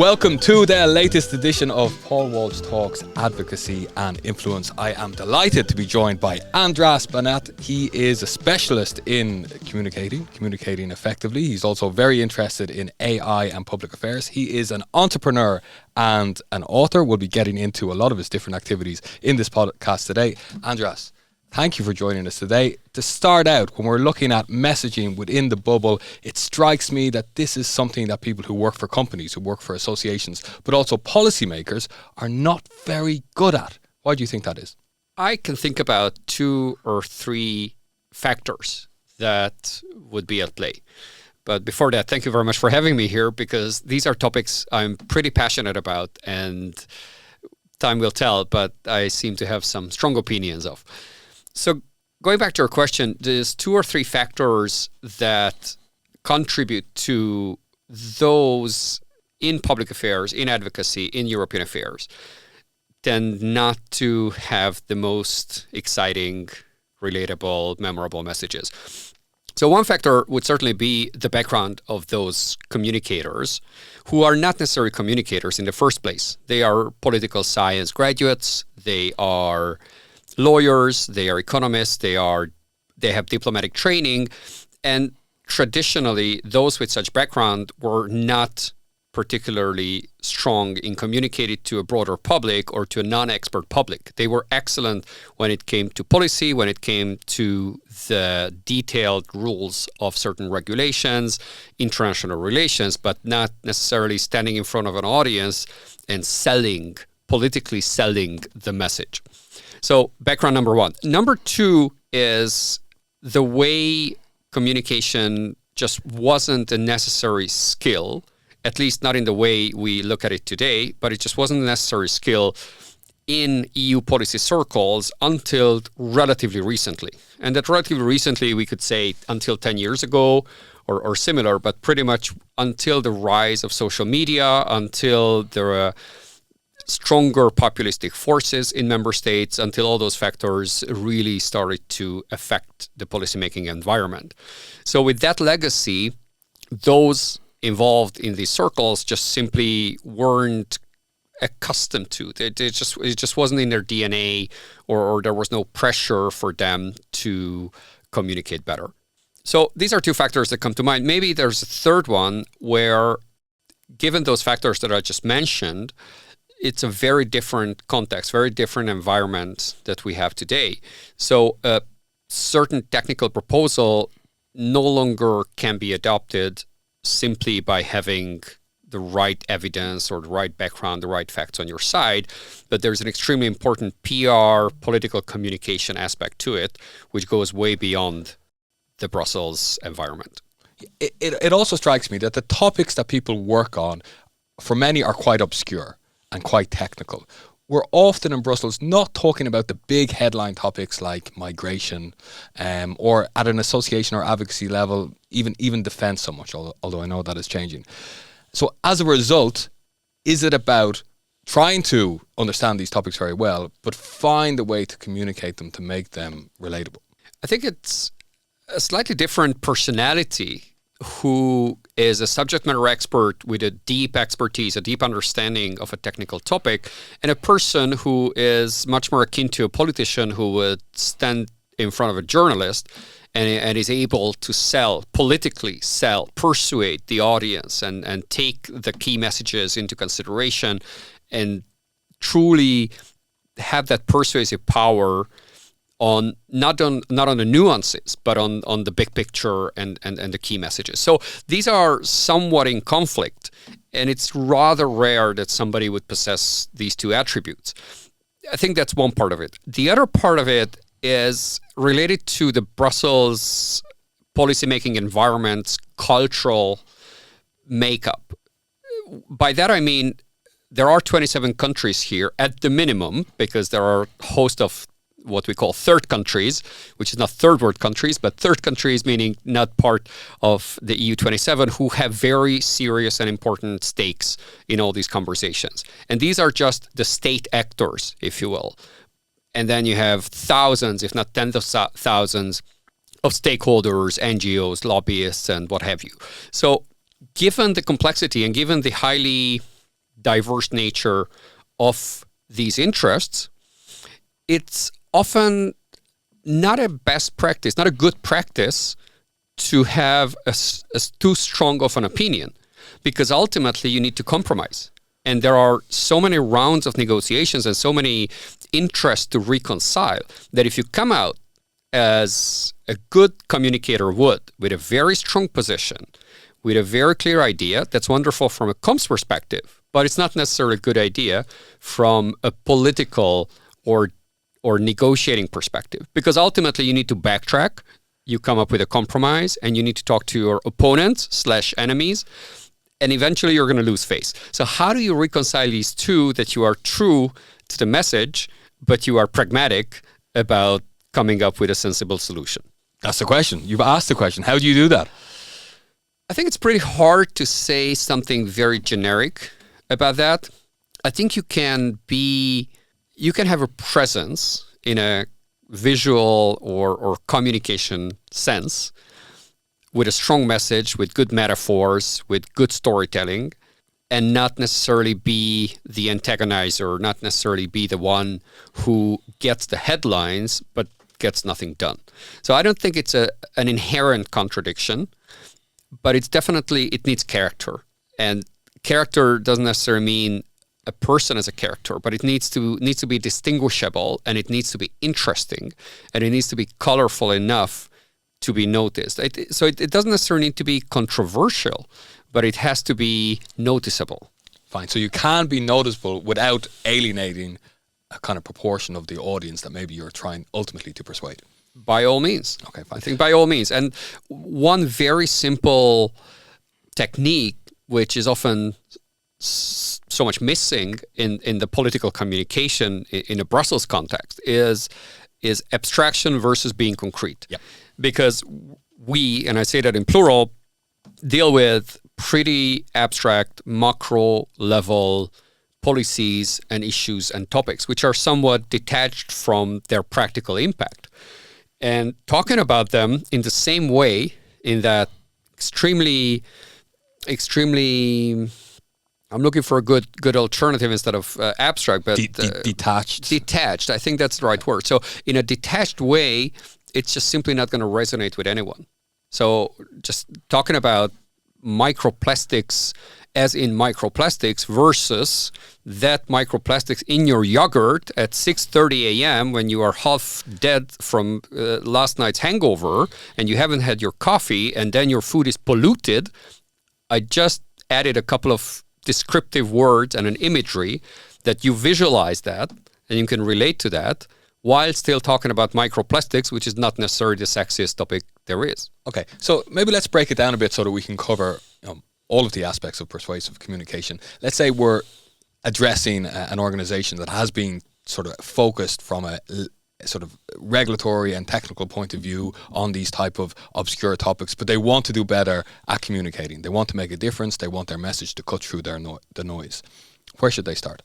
Welcome to the latest edition of Paul Walsh Talks, Advocacy and Influence. I am delighted to be joined by Andras Baneth. He is a specialist in communicating effectively. He's also very interested in AI and public affairs. He is an entrepreneur and an author. We'll be getting into a lot of his different activities in this podcast today. Andras, thank you for joining us today. To start out, when we're looking at messaging within the bubble, it strikes me that this is something that people who work for companies, who work for associations, but also policymakers are not very good at. Why do you think that is? I can think about 2 or 3 factors that would be at play. But before that, thank you very much for having me here, because these are topics I'm pretty passionate about, and time will tell, but I seem to have some strong opinions of. So going back to your question, there's 2 or 3 factors that contribute to those in public affairs, in advocacy, in European affairs, tend not to have the most exciting, relatable, memorable messages. So one factor would certainly be the background of those communicators, who are not necessarily communicators in the first place. They are political science graduates, they are lawyers, they are economists, they have diplomatic training, and traditionally those with such background were not particularly strong in communicating to a broader public or to a non-expert public. They were excellent when it came to policy, when it came to the detailed rules of certain regulations, international relations, but not necessarily standing in front of an audience and politically selling the message. So background number 1. Number 2 is the way communication just wasn't a necessary skill, at least not in the way we look at it today, but it just wasn't a necessary skill in EU policy circles until relatively recently. And that relatively recently, we could say until 10 years ago or similar, but pretty much until the rise of social media, until there were stronger populistic forces in member states, until all those factors really started to affect the policymaking environment. So with that legacy, those involved in these circles just simply weren't accustomed to. It just wasn't in their DNA, or there was no pressure for them to communicate better. So these are 2 factors that come to mind. Maybe there's a third one where, given those factors that I just mentioned, it's a very different context, very different environment that we have today. So a certain technical proposal no longer can be adopted simply by having the right evidence or the right background, the right facts on your side, but there's an extremely important PR, political communication aspect to it, which goes way beyond the Brussels environment. It also strikes me that the topics that people work on, for many, are quite obscure and quite technical. We're often in Brussels not talking about the big headline topics like migration, or at an association or advocacy level, even defence so much, although I know that is changing. So as a result, is it about trying to understand these topics very well, but find a way to communicate them to make them relatable? I think it's a slightly different personality who is a subject matter expert with a deep expertise, a deep understanding of a technical topic, and a person who is much more akin to a politician who would stand in front of a journalist and is able to politically persuade the audience and take the key messages into consideration and truly have that persuasive power on not on the nuances, but on the big picture and the key messages. So these are somewhat in conflict, and it's rather rare that somebody would possess these 2 attributes. I think that's one part of it. The other part of it is related to the Brussels policymaking environment's cultural makeup. By that I mean there are 27 countries here at the minimum, because there are a host of what we call third countries, which is not third world countries, but third countries meaning not part of the EU 27, who have very serious and important stakes in all these conversations. And these are just the state actors, if you will. And then you have thousands, if not tens of thousands, of stakeholders, NGOs, lobbyists, and what have you. So given the complexity and given the highly diverse nature of these interests, it's often not a best practice, not a good practice to have a too strong of an opinion, because ultimately you need to compromise. And there are so many rounds of negotiations and so many interests to reconcile that if you come out as a good communicator would, with a very strong position, with a very clear idea, that's wonderful from a comms perspective, but it's not necessarily a good idea from a political or negotiating perspective, because ultimately you need to backtrack, you come up with a compromise, and you need to talk to your opponents/enemies, and eventually you're going to lose face. So how do you reconcile these two, that you are true to the message, but you are pragmatic about coming up with a sensible solution? That's the question. You've asked the question. How do you do that? I think it's pretty hard to say something very generic about that. I think you can have a presence in a visual or communication sense with a strong message, with good metaphors, with good storytelling, and not necessarily be the antagonizer, not necessarily be the one who gets the headlines but gets nothing done. So I don't think it's an inherent contradiction, but it's definitely, it needs character. And character doesn't necessarily mean a person as a character, but it needs to be distinguishable, and it needs to be interesting, and it needs to be colorful enough to be noticed. It doesn't necessarily need to be controversial, but it has to be noticeable. Fine. So you can be noticeable without alienating a kind of proportion of the audience that maybe you're trying ultimately to persuade. By all means. Okay, fine. I think by all means. And one very simple technique, which is often so much missing in the political communication in a Brussels context, is abstraction versus being concrete. Yep. Because we, and I say that in plural, deal with pretty abstract macro level policies and issues and topics, which are somewhat detached from their practical impact. And talking about them in the same way, in that extremely, I'm looking for a good alternative instead of abstract, but detached. Detached, I think that's the right word. So in a detached way, it's just simply not going to resonate with anyone. So just talking about microplastics as in microplastics versus that microplastics in your yogurt at 6:30 a.m. when you are half dead from last night's hangover and you haven't had your coffee, and then your food is polluted. I just added a couple of descriptive words and an imagery that you visualize that and you can relate to that, while still talking about microplastics, which is not necessarily the sexiest topic there is. Okay, so maybe let's break it down a bit so that we can cover all of the aspects of persuasive communication. Let's say we're addressing an organization that has been sort of focused from a sort of regulatory and technical point of view on these type of obscure topics, but they want to do better at communicating. They want to make a difference. They want their message to cut through the noise. Where should they start?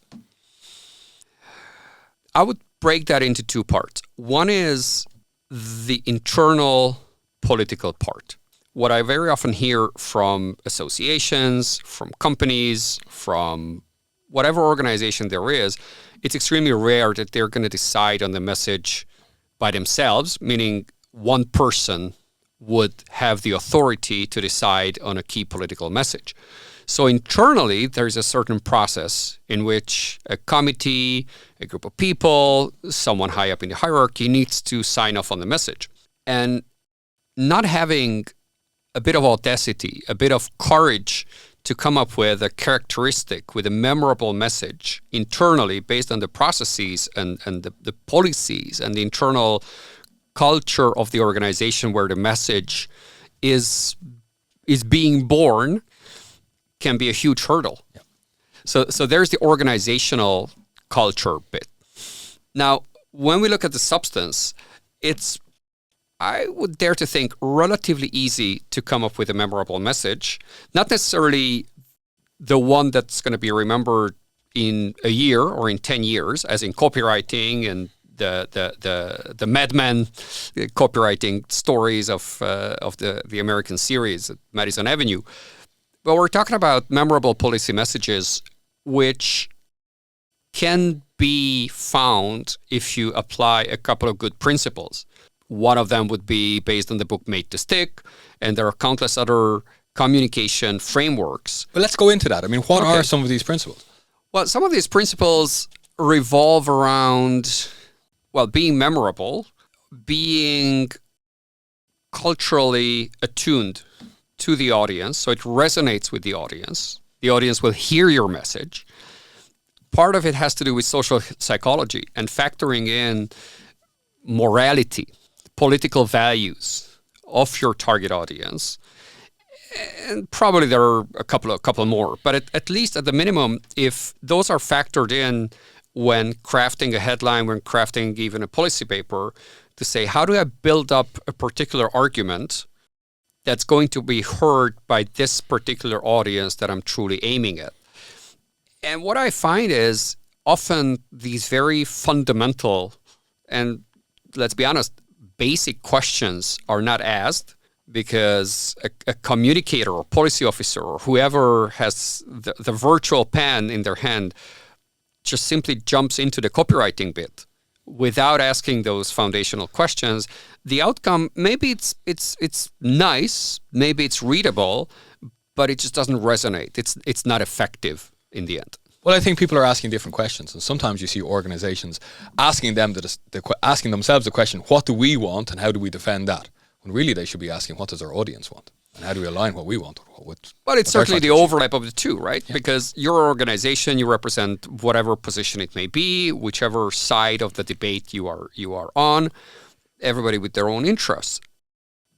I would break that into two parts. One is the internal political part. What I very often hear from associations, from companies, from whatever organization there is, it's extremely rare that they're going to decide on the message by themselves, meaning one person would have the authority to decide on a key political message. So internally, there's a certain process in which a committee, a group of people, someone high up in the hierarchy needs to sign off on the message. And not having a bit of audacity, a bit of courage to come up with a characteristic, with a memorable message internally based on the processes and the policies and the internal culture of the organization where the message is being born, can be a huge hurdle. Yeah. So there's the organizational culture bit. Now, when we look at the substance, it's, I would dare to think, relatively easy to come up with a memorable message. Not necessarily the one that's going to be remembered in a year or in 10 years, as in copywriting and the madman copywriting stories of the American series at Madison Avenue. But we're talking about memorable policy messages which can be found if you apply a couple of good principles. One of them would be based on the book Made to Stick, and there are countless other communication frameworks. But let's go into that. I mean, what are some of these principles? Well, some of these principles revolve around, well, being memorable, being culturally attuned to the audience, so it resonates with the audience. The audience will hear your message. Part of it has to do with social psychology and factoring in morality, political values of your target audience. And probably there are a couple more, but at least at the minimum, if those are factored in when crafting a headline, when crafting even a policy paper, to say, how do I build up a particular argument that's going to be heard by this particular audience that I'm truly aiming at? And what I find is often these very fundamental and, let's be honest, basic questions are not asked because a communicator or policy officer or whoever has the virtual pen in their hand just simply jumps into the copywriting bit without asking those foundational questions. The outcome, maybe it's nice, maybe it's readable, but it just doesn't resonate. It's not effective in the end. Well, I think people are asking different questions, and sometimes you see organizations asking themselves the question, what do we want and how do we defend that? When really they should be asking, what does our audience want? And how do we align what we want with Well, it's certainly the overlap of the two, right? Yeah. Because your organization, you represent whatever position it may be, whichever side of the debate you are on, everybody with their own interests.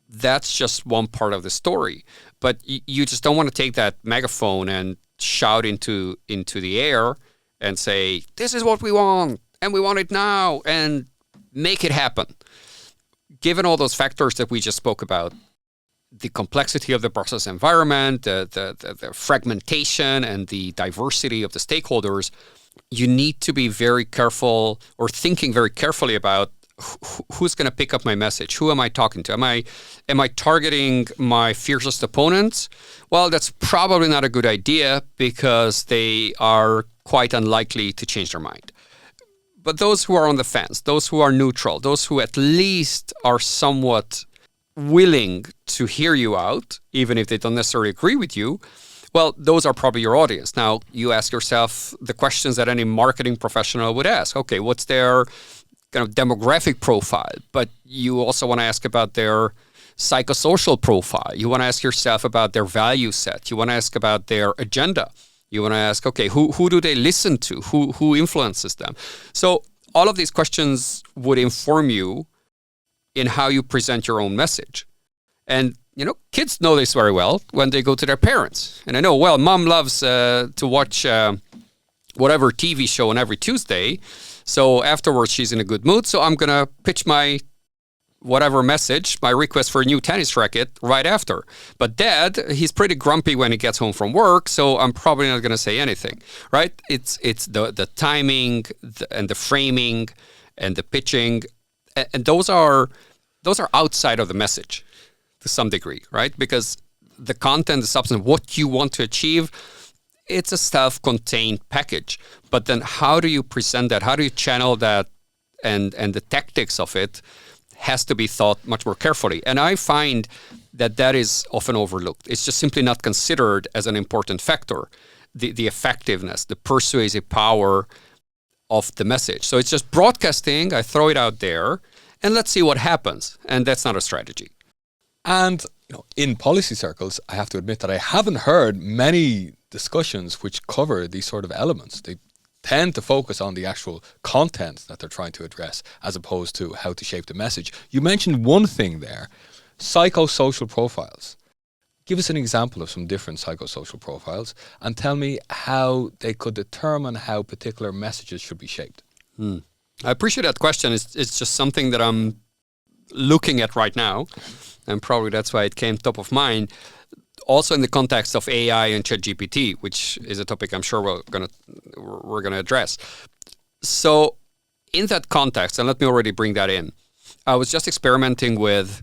That's just one part of the story. But you just don't want to take that megaphone and shout into the air and say, this is what we want, and we want it now, and make it happen. Given all those factors that we just spoke about, the complexity of the process environment, the fragmentation, and the diversity of the stakeholders, you need to be very careful or thinking very carefully about who's going to pick up my message. Who am I talking to? Am I targeting my fiercest opponents? Well, that's probably not a good idea because they are quite unlikely to change their mind. But those who are on the fence, those who are neutral, those who at least are somewhat willing to hear you out, even if they don't necessarily agree with you, well, those are probably your audience. Now, you ask yourself the questions that any marketing professional would ask. Okay, what's their kind of demographic profile? But you also want to ask about their psychosocial profile. You want to ask yourself about their value set. You want to ask about their agenda. You want to ask, okay, who do they listen to? Who influences them? So all of these questions would inform you in how you present your own message. And, kids know this very well when they go to their parents. And I know, well, mom loves to watch whatever TV show on every Tuesday. So afterwards, she's in a good mood. So I'm going to pitch my whatever message, my request for a new tennis racket right after. But dad, he's pretty grumpy when he gets home from work, so I'm probably not going to say anything, right? It's the timing and the framing and the pitching, and those are outside of the message to some degree, right? Because the content, the substance, what you want to achieve, it's a self-contained package. But then how do you present that? How do you channel that and the tactics of it has to be thought much more carefully. And I find that is often overlooked. It's just simply not considered as an important factor, the effectiveness, the persuasive power of the message. So it's just broadcasting, I throw it out there, and let's see what happens. And that's not a strategy. And in policy circles, I have to admit that I haven't heard many discussions which cover these sort of elements. They tend to focus on the actual content that they're trying to address as opposed to how to shape the message. You mentioned one thing there, psychosocial profiles. Give us an example of some different psychosocial profiles and tell me how they could determine how particular messages should be shaped. I appreciate that question. It's just something that I'm looking at right now, and probably that's why it came top of mind. Also in the context of AI and ChatGPT, which is a topic I'm sure we're gonna address. So in that context, and let me already bring that in, I was just experimenting with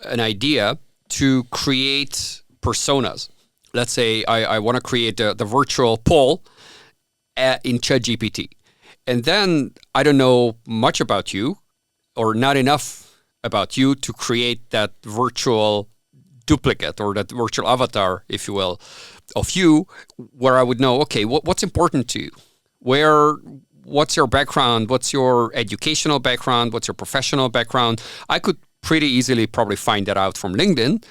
an idea to create personas. Let's say I want to create the virtual Paul, in ChatGPT. And then I don't know much about you or not enough about you to create that virtual duplicate or that virtual avatar, if you will, of you, where I would know, okay, what's important to you? What's your background? What's your educational background? What's your professional background? I could pretty easily probably find that out from LinkedIn.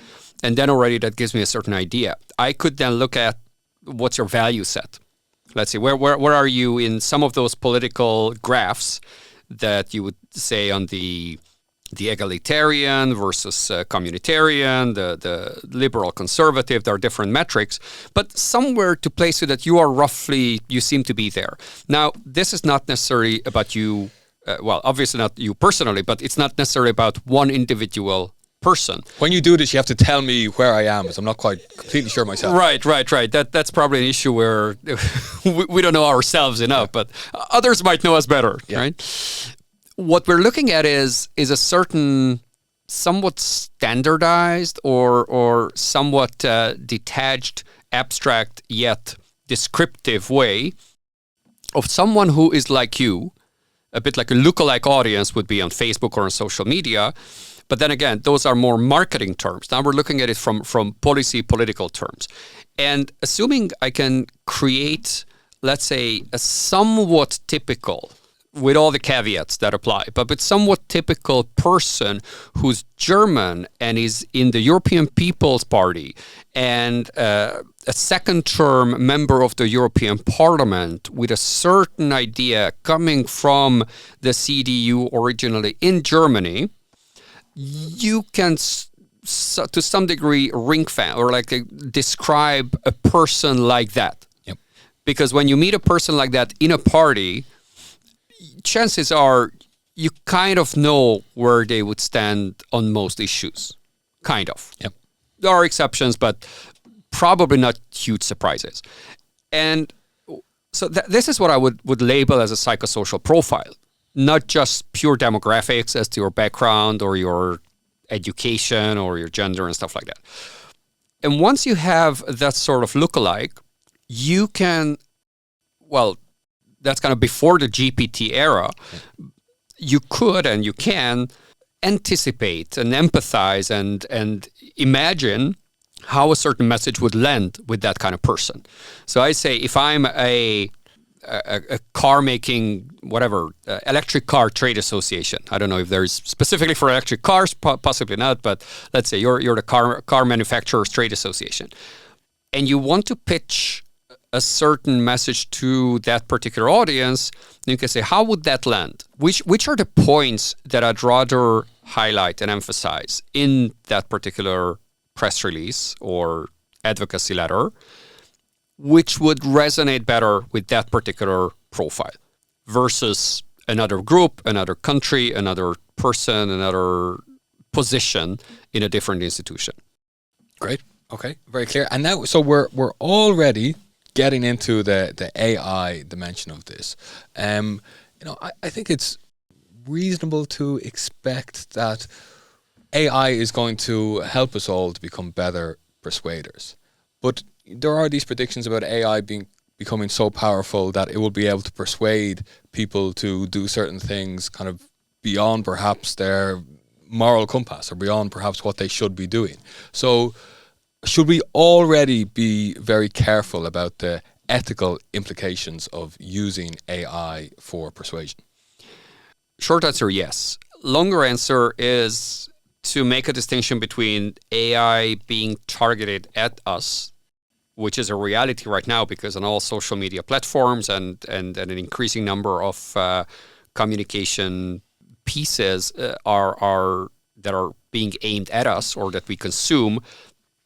And then already that gives me a certain idea. I could then look at what's your value set. Let's see, where are you in some of those political graphs that you would say on the egalitarian versus communitarian, the liberal conservative, there are different metrics, but somewhere to place you that you seem to be there. Now, this is not necessarily about you, obviously not you personally, but it's not necessarily about one individual person. When you do this, you have to tell me where I am, because I'm not quite completely sure myself. Right. That's probably an issue where we don't know ourselves enough, but others might know us better, right? What we're looking at is a certain somewhat standardized or somewhat detached, abstract yet descriptive way of someone who is like you, a bit like a lookalike audience would be on Facebook or on social media. But then again, those are more marketing terms. Now we're looking at it from political terms. And assuming I can create, let's say, a somewhat typical, with all the caveats that apply, but somewhat typical person who's German and is in the European People's Party and a second-term member of the European Parliament with a certain idea coming from the CDU originally in Germany, you can, to some degree, ring-fence or describe a person like that. Yep. Because when you meet a person like that in a party, chances are you kind of know where they would stand on most issues. Kind of. Yep. There are exceptions, but probably not huge surprises. And so this is what I would label as a psychosocial profile. Not just pure demographics as to your background or your education or your gender and stuff like that. And once you have that sort of lookalike, you can, that's kind of before the GPT era, you could and you can anticipate and empathize and imagine how a certain message would land with that kind of person. So I say if I'm a car making, electric car trade association. I don't know if there's specifically for electric cars, possibly not, but let's say you're the car manufacturers trade association. And you want to pitch a certain message to that particular audience, you can say, how would that land? Which are the points that I'd rather highlight and emphasize in that particular press release or advocacy letter, which would resonate better with that particular profile versus another group, another country, another person, another position in a different institution. Great. Okay. Very clear. And now, so we're already getting into the AI dimension of this. I think it's reasonable to expect that AI is going to help us all to become better persuaders. But there are these predictions about AI becoming so powerful that it will be able to persuade people to do certain things kind of beyond perhaps their moral compass or beyond perhaps what they should be doing. So should we already be very careful about the ethical implications of using AI for persuasion? Short answer, yes. Longer answer is to make a distinction between AI being targeted at us, which is a reality right now because on all social media platforms and an increasing number of communication pieces that are being aimed at us or that we consume,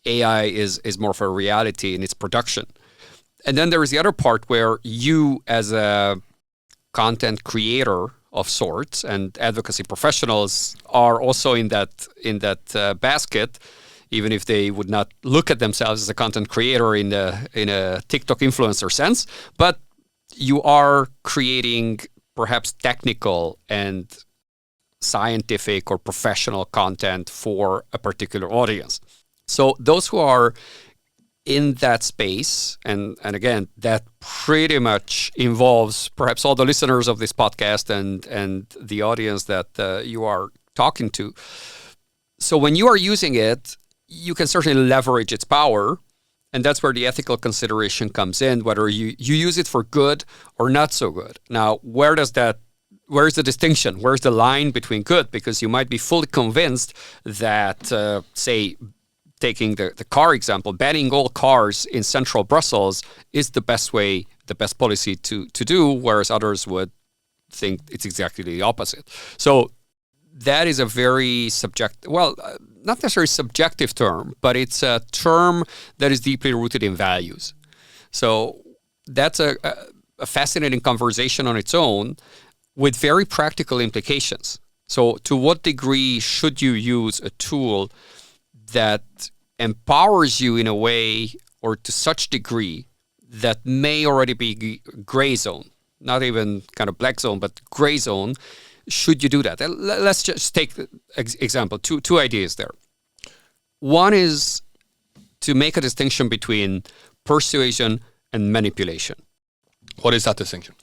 AI is more of a reality in its production. And then there is the other part where you as a content creator of sorts and advocacy professionals are also in that basket, even if they would not look at themselves as a content creator in a TikTok influencer sense, but you are creating perhaps technical and scientific or professional content for a particular audience. So those who are in that space, and again, that pretty much involves perhaps all the listeners of this podcast and the audience that you are talking to. So when you are using it, you can certainly leverage its power, and that's where the ethical consideration comes in, whether you use it for good or not so good. Now, where's the distinction? Where's the line between good? Because you might be fully convinced that, say, taking the car example, banning all cars in central Brussels is the best policy to do, whereas others would think it's exactly the opposite. So that is a very not necessarily subjective term, but it's a term that is deeply rooted in values. So that's a fascinating conversation on its own with very practical implications. So to what degree should you use a tool that empowers you in a way or to such degree that may already be gray zone, not even kind of black zone, but gray zone? Should you do that? Let's just take example, two ideas there. One is to make a distinction between persuasion and manipulation. What is that distinction?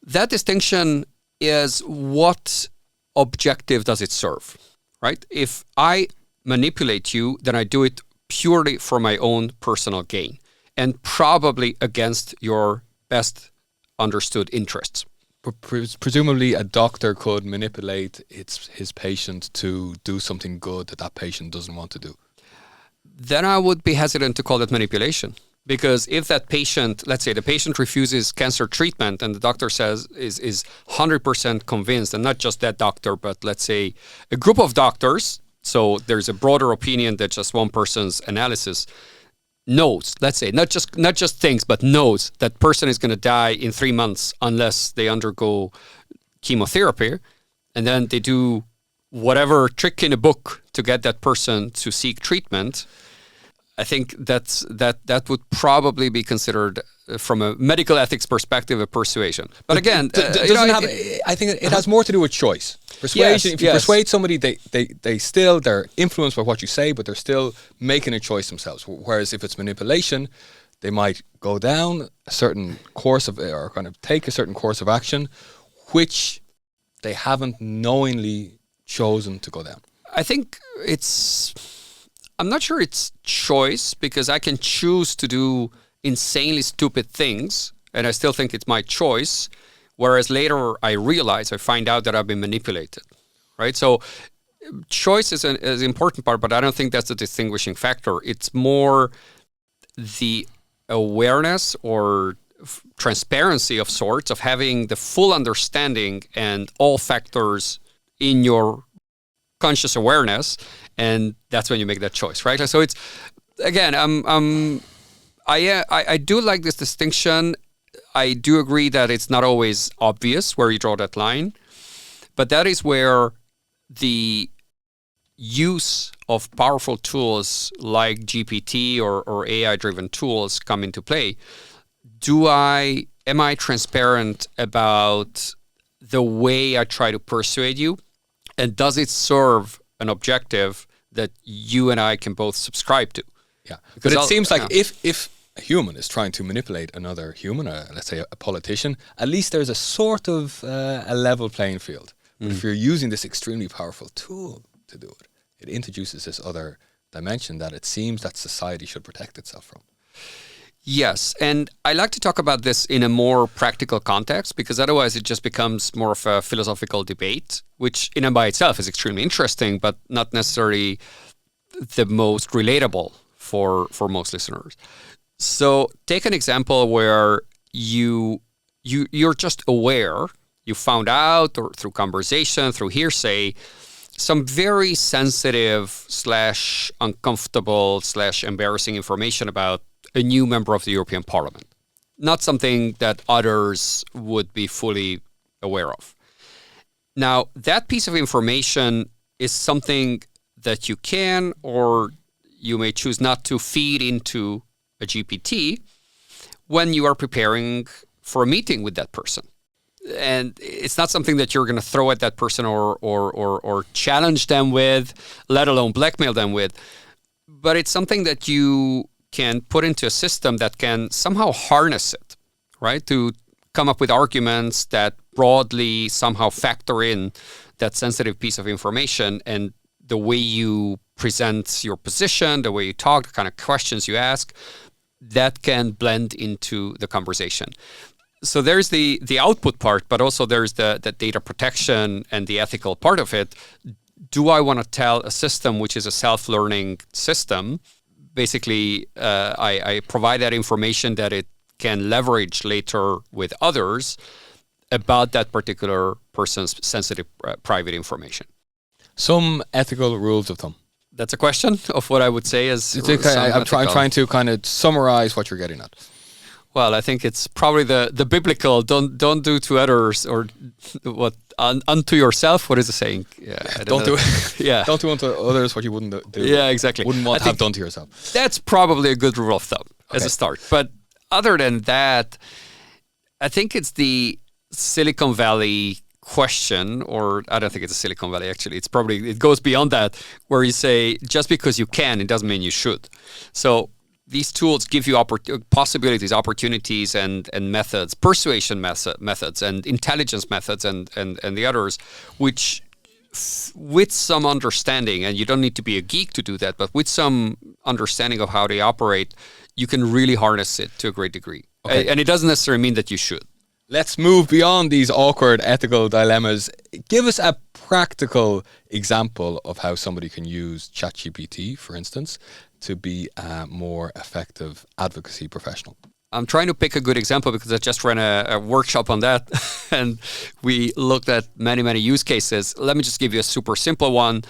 That distinction is what objective does it serve, right? If I manipulate you, then I do it purely for my own personal gain and probably against your best understood interests. Presumably a doctor could manipulate his patient to do something good that patient doesn't want to do. Then I would be hesitant to call it manipulation. Because if that patient, let's say the patient refuses cancer treatment and the doctor says is 100% convinced, and not just that doctor, but let's say a group of doctors, so there's a broader opinion than just one person's analysis, knows, let's say, not just thinks, but knows that person is going to die in 3 months unless they undergo chemotherapy, and then they do whatever trick in a book to get that person to seek treatment. I think that would probably be considered, from a medical ethics perspective, a persuasion. But again, I think it has more to do with choice. Persuasion. If you persuade somebody, they're influenced by what you say, but they're still making a choice themselves. Whereas if it's manipulation, they might go down a certain course or kind of take a certain course of action, which they haven't knowingly chosen to go down. I think I'm not sure it's choice, because I can choose to do insanely stupid things and I still think it's my choice, whereas later I find out that I've been manipulated, right? So choice is an important part, but I don't think that's the distinguishing factor. It's more the awareness or transparency of sorts of having the full understanding and all factors in your conscious awareness, and that's when you make that choice, right? So it's, again, I do like this distinction. I do agree that it's not always obvious where you draw that line, but that is where the use of powerful tools like GPT or AI-driven tools come into play. Am I transparent about the way I try to persuade you? And does it serve an objective that you and I can both subscribe to? Yeah, but it seems like if a human is trying to manipulate another human, let's say a politician, at least there's a sort of a level playing field. But if you're using this extremely powerful tool to do it, it introduces this other dimension that it seems that society should protect itself from. Yes, and I like to talk about this in a more practical context, because otherwise it just becomes more of a philosophical debate, which in and by itself is extremely interesting, but not necessarily the most relatable for most listeners. So take an example where you're just aware, you found out, or through conversation, through hearsay, some very sensitive / uncomfortable / embarrassing information about a new member of the European Parliament. Not something that others would be fully aware of. Now, that piece of information is something that you can, or you may choose not to, feed into a GPT when you are preparing for a meeting with that person. And it's not something that you're going to throw at that person or challenge them with, let alone blackmail them with. But it's something that you can put into a system that can somehow harness it, right? To come up with arguments that broadly somehow factor in that sensitive piece of information, and the way you present your position, the way you talk, the kind of questions you ask, that can blend into the conversation. So there's the output part, but also there's the data protection and the ethical part of it. Do I want to tell a system which is a self-learning system? Basically, I provide that information that it can leverage later with others about that particular person's sensitive private information. Some ethical rules of thumb. That's a question of what I would say as I'm trying to kind of summarize what you're getting at. Well, I think it's probably the biblical don't do to others or what unto yourself. What is the saying? Yeah, don't do it. Yeah, don't do unto others what you wouldn't do. Yeah, exactly. Wouldn't want to have done to yourself. That's probably a good rule of thumb as a start. But other than that, I think it's the Silicon Valley question, or I don't think it's a Silicon Valley actually. It goes beyond that, where you say just because you can, it doesn't mean you should. So these tools give you possibilities, opportunities, and methods, persuasion methods, and intelligence methods, and the others, which with some understanding, and you don't need to be a geek to do that, but with some understanding of how they operate, you can really harness it to a great degree. Okay. And it doesn't necessarily mean that you should. Let's move beyond these awkward ethical dilemmas. Give us a practical example of how somebody can use ChatGPT, for instance, to be a more effective advocacy professional. I'm trying to pick a good example because I just ran a workshop on that and we looked at many use cases. Let me just give you a super simple one,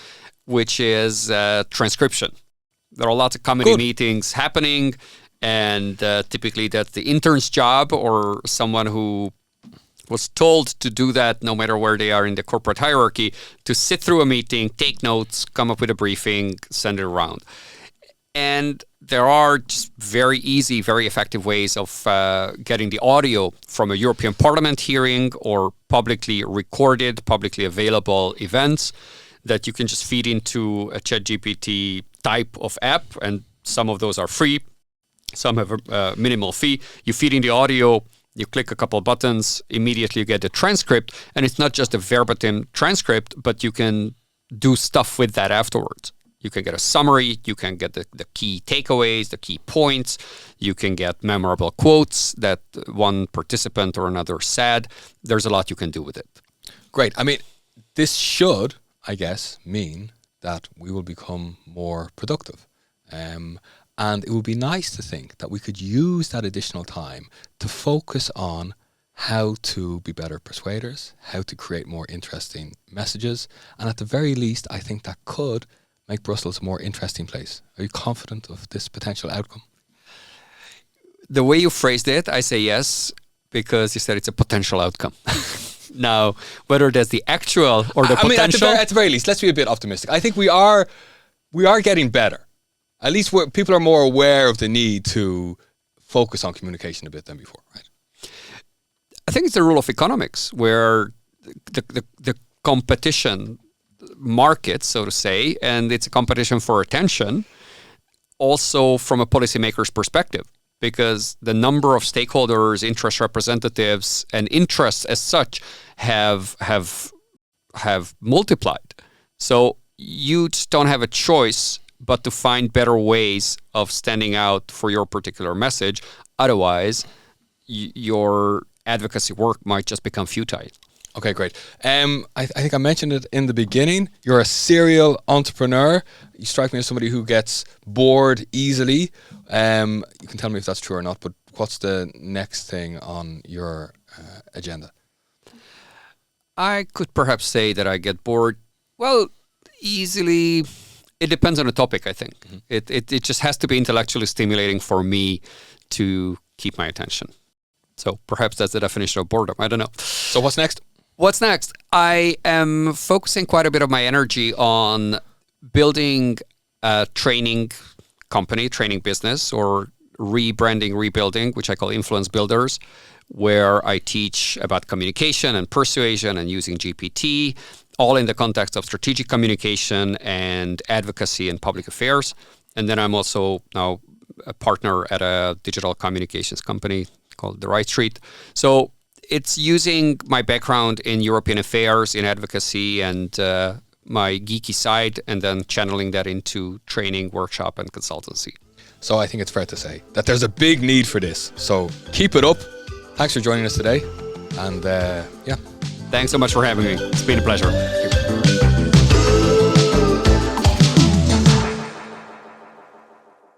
which is transcription. There are lots of committee meetings happening, and typically that's the intern's job or someone who was told to do that no matter where they are in the corporate hierarchy, to sit through a meeting, take notes, come up with a briefing, send it around. And there are just very easy, very effective ways of getting the audio from a European Parliament hearing or publicly recorded, publicly available events that you can just feed into a ChatGPT type of app. And some of those are free. Some have a minimal fee. You feed in the audio, you click a couple of buttons, immediately you get the transcript. And it's not just a verbatim transcript, but you can do stuff with that afterwards. You can get a summary, you can get the key takeaways, the key points, you can get memorable quotes that one participant or another said. There's a lot you can do with it. Great. I mean, this should, I guess, mean that we will become more productive. And it would be nice to think that we could use that additional time to focus on how to be better persuaders, how to create more interesting messages. And at the very least, I think that could make Brussels a more interesting place. Are you confident of this potential outcome? The way you phrased it, I say yes, because you said it's a potential outcome. Now, whether that's the actual or the potential... At the very least, let's be a bit optimistic. I think we are getting better. At least people are more aware of the need to focus on communication a bit than before, right? I think it's the rule of economics, where the competition market, so to say, and it's a competition for attention, also from a policymaker's perspective, because the number of stakeholders, interest representatives, and interests as such have multiplied. So you just don't have a choice but to find better ways of standing out for your particular message. Otherwise, your advocacy work might just become futile. Okay, great. I think I mentioned it in the beginning. You're a serial entrepreneur. You strike me as somebody who gets bored easily. You can tell me if that's true or not, but what's the next thing on your agenda? I could perhaps say that I get bored, well, easily. It depends on the topic, I think. Mm-hmm. It just has to be intellectually stimulating for me to keep my attention. So perhaps that's the definition of boredom. I don't know. So what's next? What's next? I am focusing quite a bit of my energy on building a training company, training business, or rebranding, rebuilding, which I call Influence Builders, where I teach about communication and persuasion and using GPT, all in the context of strategic communication and advocacy and public affairs. And then I'm also now a partner at a digital communications company called The Right Street. So it's using my background in European affairs, in advocacy, and my geeky side, and then channeling that into training, workshop, and consultancy. So I think it's fair to say that there's a big need for this. So keep it up. Thanks for joining us today. And yeah. Thanks so much for having me. It's been a pleasure.